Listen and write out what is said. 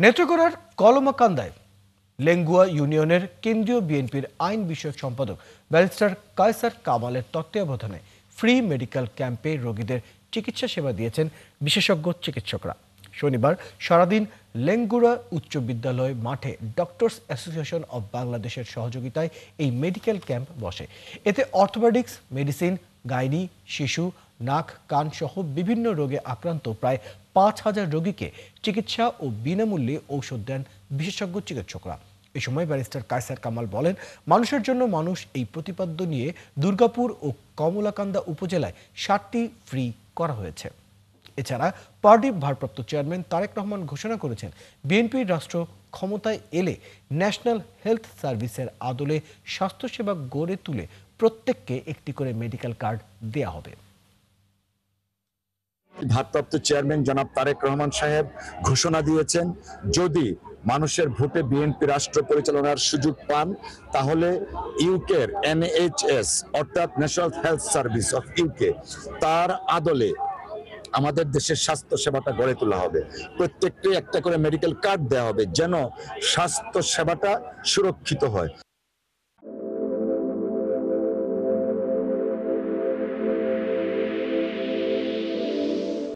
নেত্রকোনার কলমাকান্দায় লেঙ্গুয়া ইউনিয়নের কেন্দ্রীয় বিএনপির আইন বিষয়ক সম্পাদক ব্যারিস্টার কায়সার কামালের তত্ত্বাবধানে ফ্রি মেডিকেল ক্যাম্পে রোগীদের চিকিৎসা সেবা দিয়েছেন বিশেষজ্ঞ চিকিৎসকরা। শনিবার সারাদিন লেঙ্গুয়া উচ্চ বিদ্যালয় মাঠে ডক্টরস অ্যাসোসিয়েশন অব বাংলাদেশের সহযোগিতায় এই মেডিকেল ক্যাম্প বসে। এতে অর্থোপেডিক্স, মেডিসিন, গাইনি, শিশু, নাক, কান সহ বিভিন্ন রোগে আক্রান্ত প্রায় ৫,০০০ রোগীকে চিকিৎসা ও বিনামূল্যে ঔষধ দেন বিশেষজ্ঞ চিকিৎসকরা। এ সময় ব্যারিস্টার কায়সার কামাল বলেন, মানুষের জন্য মানুষ এই প্রতিপাদ্য নিয়ে দুর্গাপুর ও কমলাকান্দা উপজেলায় ৭টি ফ্রি করা হয়েছে। এছাড়া পারডিপ ভারপ্রাপ্ত চেয়ারম্যান তারেক রহমান ঘোষণা করেছেন, বিএনপির রাষ্ট্র ক্ষমতায় এলে ন্যাশনাল হেলথ সার্ভিসের আদলে স্বাস্থ্যসেবা গড়ে তুলে প্রত্যেককে একটি করে মেডিকেল কার্ড দেয়া হবে। ভারপ্রাপ্ত চেয়ারম্যান জনাব তারেক রহমান সাহেব ঘোষণা দিয়েছেন, যদি মানুষের ভোটে বিএনপি রাষ্ট্র পরিচালনার সুযোগ পান তাহলে ইউকের NHS অর্থাৎ national health service of UK তার আদলে আমাদের দেশের স্বাস্থ্য সেবাটা গড়ে তোলা হবে। প্রত্যেককে একটা করে মেডিকেল কার্ড দেওয়া হবে যেন স্বাস্থ্য সেবাটা সুরক্ষিত হয়।